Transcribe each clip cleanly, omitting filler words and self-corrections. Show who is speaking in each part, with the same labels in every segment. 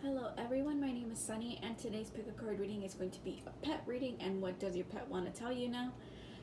Speaker 1: Hello everyone, my name is Sunny and today's pick a card reading is going to be a pet reading and what does your pet want to tell you now.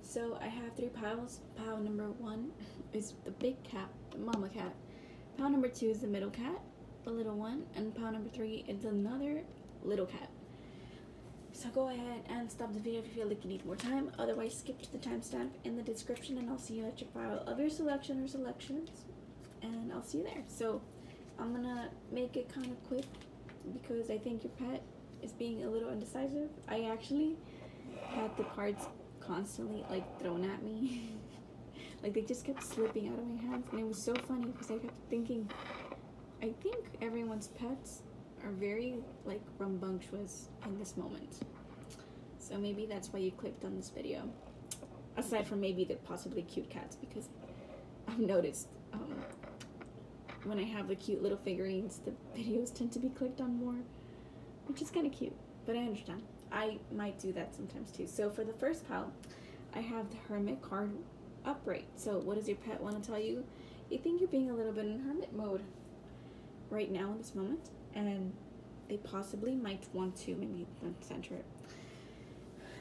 Speaker 1: So I have three piles. Pile number 1 is the big cat, the mama cat. Pile number 2 is the middle cat, the little one, and pile number 3 is another little cat. So go ahead and stop the video if you feel like you need more time, otherwise skip to the timestamp in the description and I'll see you at your pile of your selection or selections and I'll see you there. So I'm gonna make it kind of quick because I think your pet is being a little indecisive. I actually had the cards constantly thrown at me. Like they just kept slipping out of my hands and it was so funny because I kept thinking, I think everyone's pets are very rambunctious in this moment. So maybe that's why you clicked on this video. Aside from maybe the possibly cute cats, because I've noticed when I have the cute little figurines, the videos tend to be clicked on more, which is kind of cute, but I understand. I might do that sometimes too. So for the first pile, I have the Hermit card upright. So what does your pet want to tell you? You think you're being a little bit in hermit mode right now in this moment, and they possibly might want to, maybe center it.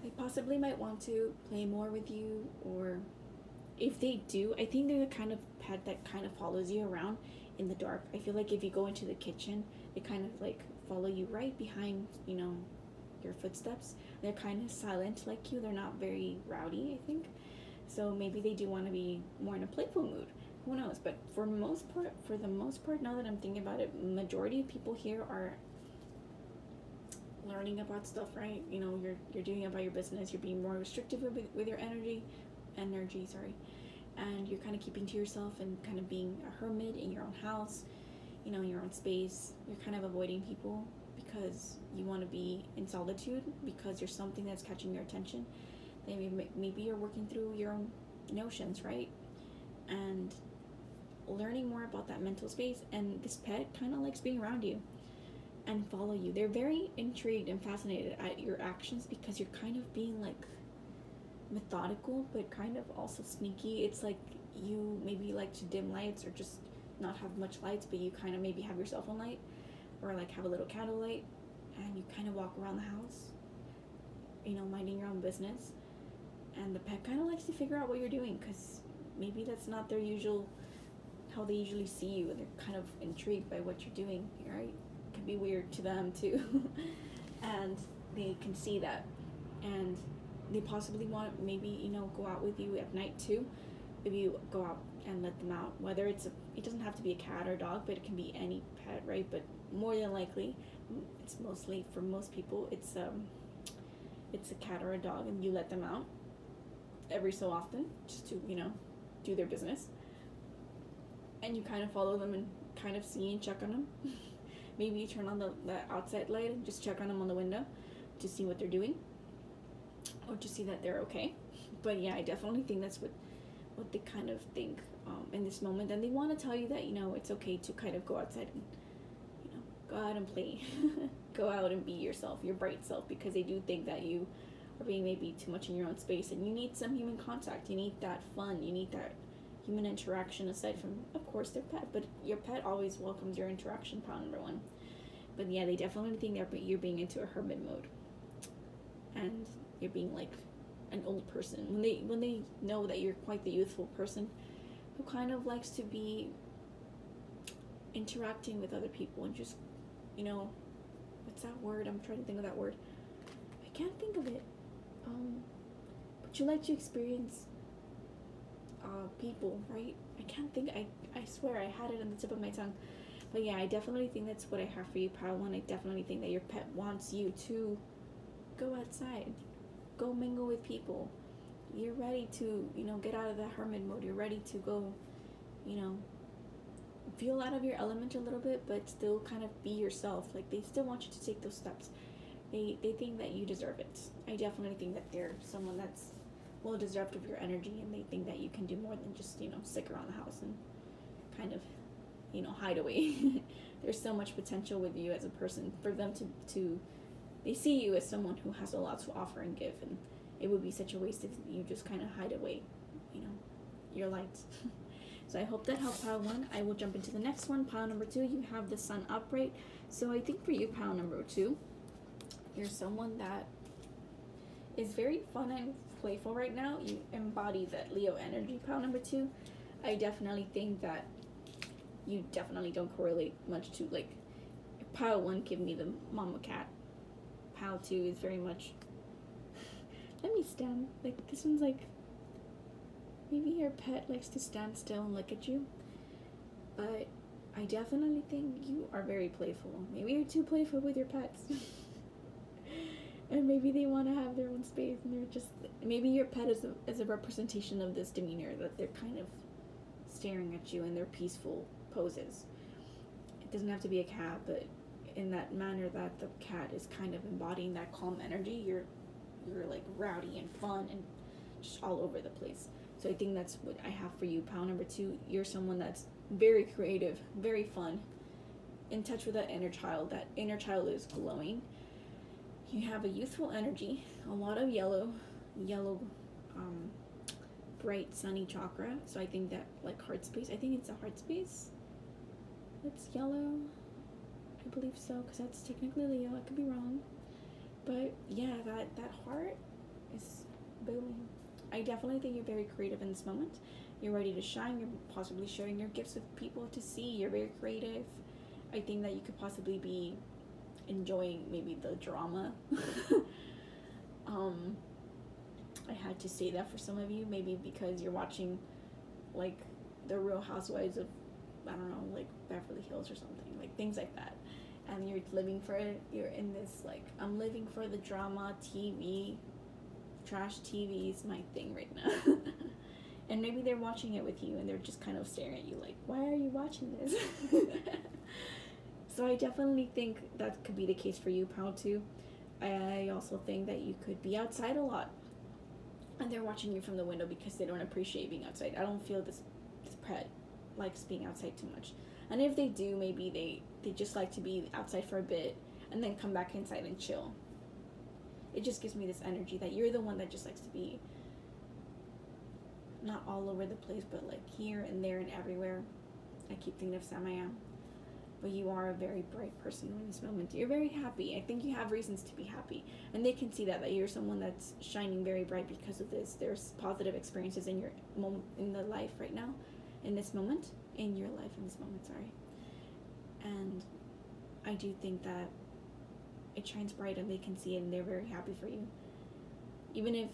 Speaker 1: They possibly might want to play more with you, or if they do, I think they're the kind of pet that kind of follows you around in the dark. I feel like if you go into the kitchen, they kind of follow you right behind, your footsteps. They're kind of silent like you. They're not very rowdy, I think. So maybe they do want to be more in a playful mood. Who knows? But for the most part, now that I'm thinking about it, majority of people here are learning about stuff, right? You're doing about your business. You're being more restrictive with your energy, and you're kind of keeping to yourself and kind of being a hermit in your own house, in your own space. You're kind of avoiding people because you want to be in solitude because there's something that's catching your attention. Maybe you're working through your own notions, right? And learning more about that mental space, and this pet kind of likes being around you and follow you. They're very intrigued and fascinated at your actions because you're kind of being methodical but kind of also sneaky. It's like you maybe like to dim lights or just not have much lights, but you kind of maybe have your cell phone light or have a little candle light, and you kind of walk around the house, minding your own business, and the pet kind of likes to figure out what you're doing because maybe that's not their usual, how they usually see you, and they're kind of intrigued by what you're doing, right? It can be weird to them too. And they can see that, and they possibly want maybe go out with you at night too, if you go out and let them out, whether it doesn't have to be a cat or a dog, but it can be any pet, right? But more than likely, it's mostly, for most people, it's a cat or a dog, and you let them out every so often just to do their business, and you kind of follow them and kind of see and check on them. Maybe you turn on the outside light and just check on them on the window to see what they're doing, or to see that they're okay. But yeah, I definitely think that's what they kind of think in this moment, and they want to tell you that it's okay to kind of go outside and go out and play. Go out and be yourself, your bright self, because they do think that you are being maybe too much in your own space, and you need some human contact. You need that fun. You need that human interaction aside from, of course, their pet. But your pet always welcomes your interaction. Pile number 1. But yeah, they definitely think that you're being into a hermit mode, and you're being like an old person when they know that you're quite the youthful person who kind of likes to be interacting with other people and just what's that word? I'm trying to think of that word. I can't think of it. But you like to experience people, right? I can't think. I swear I had it on the tip of my tongue. But yeah, I definitely think that's what I have for you, pile 1. I definitely think that your pet wants you to go outside, go mingle with people. You're ready to get out of that hermit mode. You're ready to go feel out of your element a little bit, but still kind of be yourself. They still want you to take those steps. They think that you deserve it. I definitely think that they're someone that's well deserved of your energy, and they think that you can do more than just stick around the house and kind of hide away. There's so much potential with you as a person for them to they see you as someone who has a lot to offer and give, and it would be such a waste if you just kind of hide away your light. So I hope that helped pile 1. I will jump into the next one. Pile number 2, you have the sun upright. So I think for you, pile number 2, you're someone that is very fun and playful right now. You embody that Leo energy, pile number 2. I definitely think that you definitely don't correlate much to, like, pile 1 give me the mama cat. Pile 2 is very much, let me stand. Like, this one's like, maybe your pet likes to stand still and look at you. But I definitely think you are very playful. Maybe you're too playful with your pets. And maybe they want to have their own space, and they're just, maybe your pet is a representation of this demeanor, that they're kind of staring at you in their peaceful poses. It doesn't have to be a cat, but in that manner that the cat is kind of embodying that calm energy, you're like rowdy and fun and just all over the place. So I think that's what I have for you, pile number 2. You're someone that's very creative, very fun, in touch with that inner child. That inner child is glowing. You have a youthful energy, a lot of yellow, bright sunny chakra. So I think that, like, heart space, I think it's a heart space that's yellow. I believe so, because that's technically Leo. I could be wrong. But yeah, that heart is booming. I definitely think you're very creative in this moment. You're ready to shine. You're possibly sharing your gifts with people to see. You're very creative. I think that you could possibly be enjoying maybe the drama. I had to say that for some of you, maybe because you're watching, like, the Real Housewives of, I don't know, like Beverly Hills or something, like things like that, and you're living for it. You're in this, like, I'm living for the drama. TV, trash TV is my thing right now. And maybe they're watching it with you, and they're just kind of staring at you like, why are you watching this? So I definitely think that could be the case for you, pile 2. I also think that you could be outside a lot, and they're watching you from the window because they don't appreciate being outside. I don't feel this pet likes being outside too much. And if they do, maybe they just like to be outside for a bit and then come back inside and chill. It just gives me this energy that you're the one that just likes to be not all over the place, but like here and there and everywhere. I keep thinking of Sam I Am. But you are a very bright person in this moment. You're very happy. I think you have reasons to be happy. And they can see that you're someone that's shining very bright because of this. There's positive experiences in your in the life right now, in this moment. In your life in this moment, sorry. And I do think that it shines bright and they can see it and they're very happy for you. Even if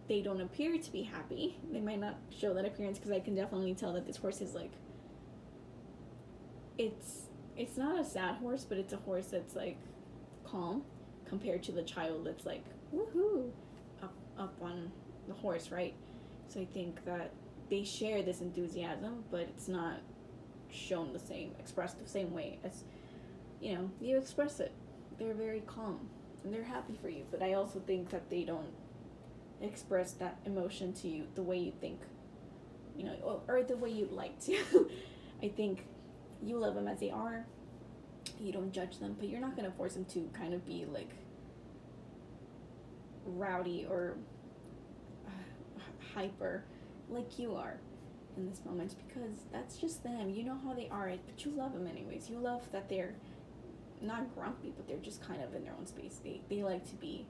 Speaker 1: they don't appear to be happy, they might not show that appearance, because I can definitely tell that this horse is like, it's not a sad horse, but it's a horse that's like calm compared to the child that's like woohoo up on the horse, right? So I think that they share this enthusiasm, but it's not shown the same, expressed the same way as, you express it. They're very calm and they're happy for you, but I also think that they don't express that emotion to you the way you think, or the way you'd like to. I think you love them as they are. You don't judge them, but you're not going to force them to kind of be like rowdy or hyper like you are in this moment, because that's just them. You know how they are, but you love them anyways. You love that they're not grumpy, but they're just kind of in their own space. They like to be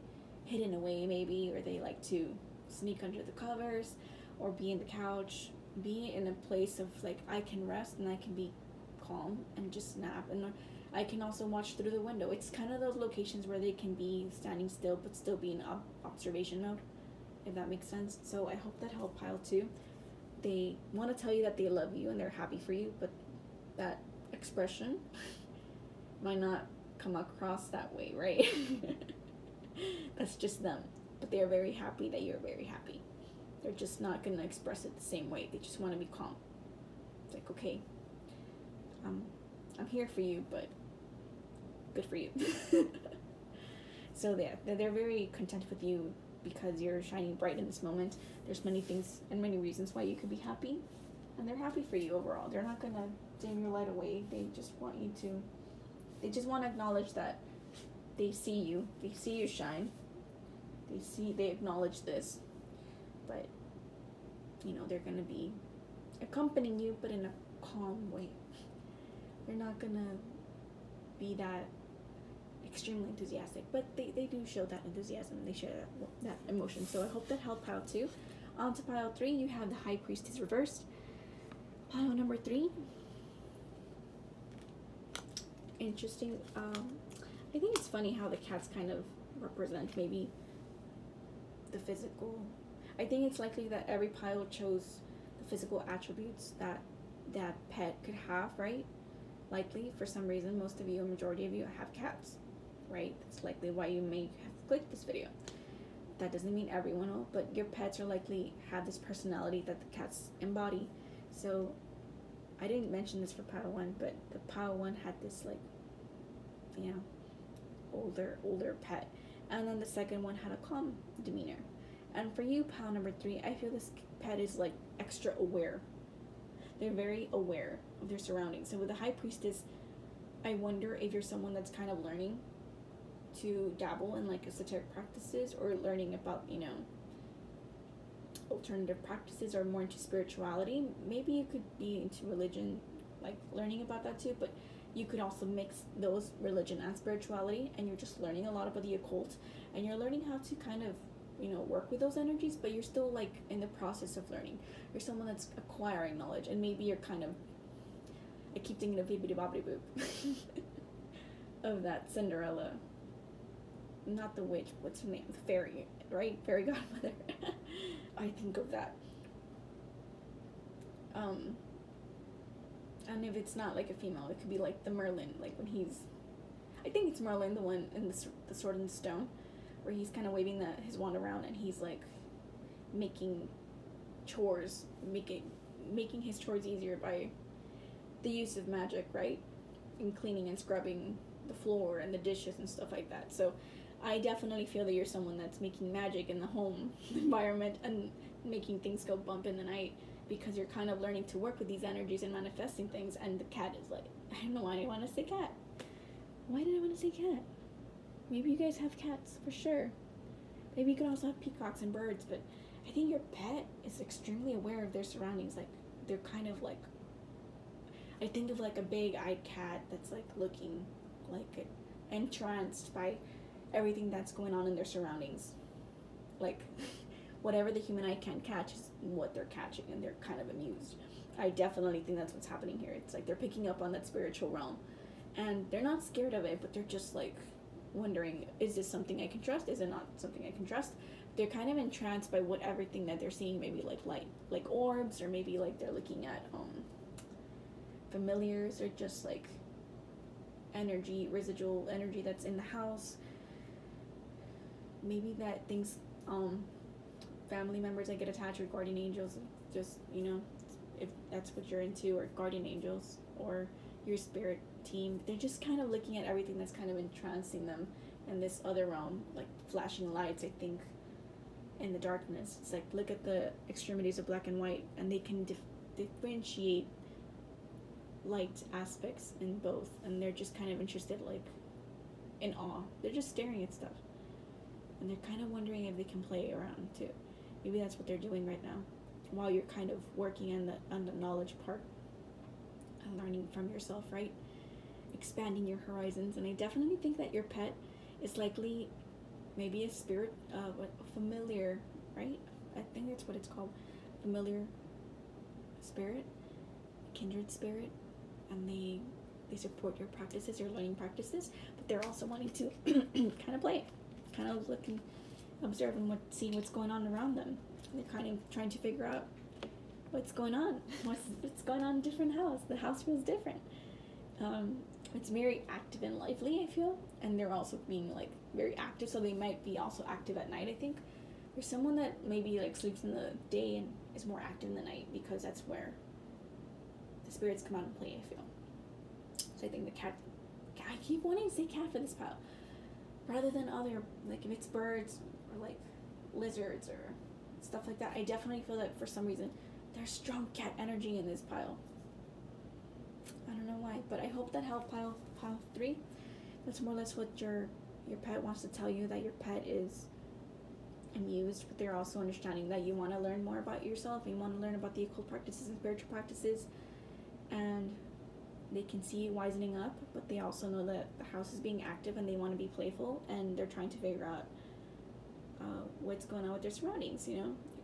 Speaker 1: hidden away maybe, or they like to sneak under the covers or be in the couch, be in a place of like, I can rest and I can be calm and just nap, and I can also watch through the window. It's kind of those locations where they can be standing still but still be in observation mode, if that makes sense. So I hope that helped, pile 2. They want to tell you that they love you and they're happy for you, but that expression might not come across that way, right? That's just them. But they're very happy that you're very happy. They're just not going to express it the same way. They just want to be calm. It's like, okay, I'm here for you, but good for you. So they're very content with you because you're shining bright in this moment. There's many things and many reasons why you could be happy, and they're happy for you overall. They're not going to dim your light away. They just want to acknowledge that they see you shine. They acknowledge this, but they're going to be accompanying you, but in a calm way. They're not gonna be that extremely enthusiastic, but they do show that enthusiasm. They share that emotion. So I hope that helped pile 2. On to pile 3, you have the High Priestess reversed. Pile number 3. Interesting. I think it's funny how the cats kind of represent maybe the physical. I think it's likely that every pile chose the physical attributes that that pet could have, right? Likely, for some reason, most of you, a majority of you, have cats, right? That's likely why you may have clicked this video. That doesn't mean everyone will, but your pets are likely have this personality that the cats embody. So, I didn't mention this for pile 1, but the pile 1 had this, like, you know, older pet. And then the second one had a calm demeanor. And for you, pile number 3, I feel this pet is, like, extra aware. They're very aware of their surroundings. So with the High Priestess, I wonder if you're someone that's kind of learning to dabble in, like, esoteric practices, or learning about, you know, alternative practices, or more into spirituality. Maybe you could be into religion, like learning about that too, but you could also mix those religion and spirituality, and you're just learning a lot about the occult, and you're learning how to kind of, you know, work with those energies, but you're still, like, in the process of learning. You're someone that's acquiring knowledge, and maybe you're kind of, I keep thinking of Bibbidi Bobbidi Boop of that Cinderella, not the witch, what's her name, the fairy, right? Fairy godmother. I think of that. And if it's not like a female, it could be like the Merlin, like when he's, I think it's Merlin, the one in the Sword in the Stone, where he's kind of waving his wand around, and he's like making chores, making his chores easier by the use of magic, right? And cleaning and scrubbing the floor and the dishes and stuff like that. So I definitely feel that you're someone that's making magic in the home environment and making things go bump in the night, because you're kind of learning to work with these energies and manifesting things. And the cat is like, I don't know why I want to say cat. Why did I want to say cat? Maybe you guys have cats, for sure. Maybe you could also have peacocks and birds, but I think your pet is extremely aware of their surroundings. Like, they're kind of like, I think of like a big-eyed cat that's like looking like entranced by everything that's going on in their surroundings. Like, whatever the human eye can't catch is what they're catching, and they're kind of amused. I definitely think that's what's happening here. It's like they're picking up on that spiritual realm, and they're not scared of it, but they're just like wondering, is this something I can trust? Is it not something I can trust? They're kind of entranced by what everything that they're seeing, maybe like light, like orbs, or maybe like they're looking at familiars, or just like energy, residual energy that's in the house. Maybe that things, family members that get attached, or guardian angels, just, you know, if that's what you're into, or guardian angels, or your spirit team, they're just kind of looking at everything that's kind of entrancing them in this other realm, like flashing lights, I think, in the darkness. It's like, look at the extremities of black and white, and they can differentiate light aspects in both, and they're just kind of interested, like, in awe. They're just staring at stuff, and they're kind of wondering if they can play around too. Maybe that's what they're doing right now, while you're kind of working on the knowledge part and learning from yourself, right? Expanding your horizons. And I definitely think that your pet is likely maybe a spirit, a familiar, right? I think that's what it's called, familiar spirit, kindred spirit, and they support your practices, your learning practices, but they're also wanting to kind of play, kind of looking, observing, seeing what's going on around them. They're kind of trying to figure out what's going on, what's going on in a different house. The house feels different. It's very active and lively, I feel, and they're also being like very active, so they might be also active at night. I think there's someone that maybe like sleeps in the day and is more active in the night, because that's where the spirits come out and play, I feel. So I think the cat, I keep wanting to say cat for this pile, rather than other, like if it's birds or like lizards or stuff like that. I definitely feel that for some reason there's strong cat energy in this pile. I don't know why, but I hope that helped pile 3. That's more or less what your pet wants to tell you, that your pet is and used, but they're also understanding that you want to learn more about yourself, and you want to learn about the occult practices and spiritual practices, and they can see you wisening up, but they also know that the house is being active and they want to be playful, and they're trying to figure out what's going on with their surroundings,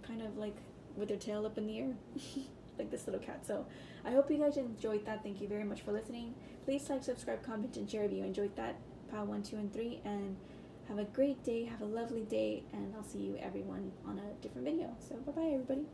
Speaker 1: kind of like with their tail up in the air, like this little cat. So I hope you guys enjoyed that. Thank you very much for listening. Please like, subscribe, comment, and share if you enjoyed that. Pile 1, 2, and 3, and have a great day, have a lovely day, and I'll see you everyone on a different video. So bye bye everybody.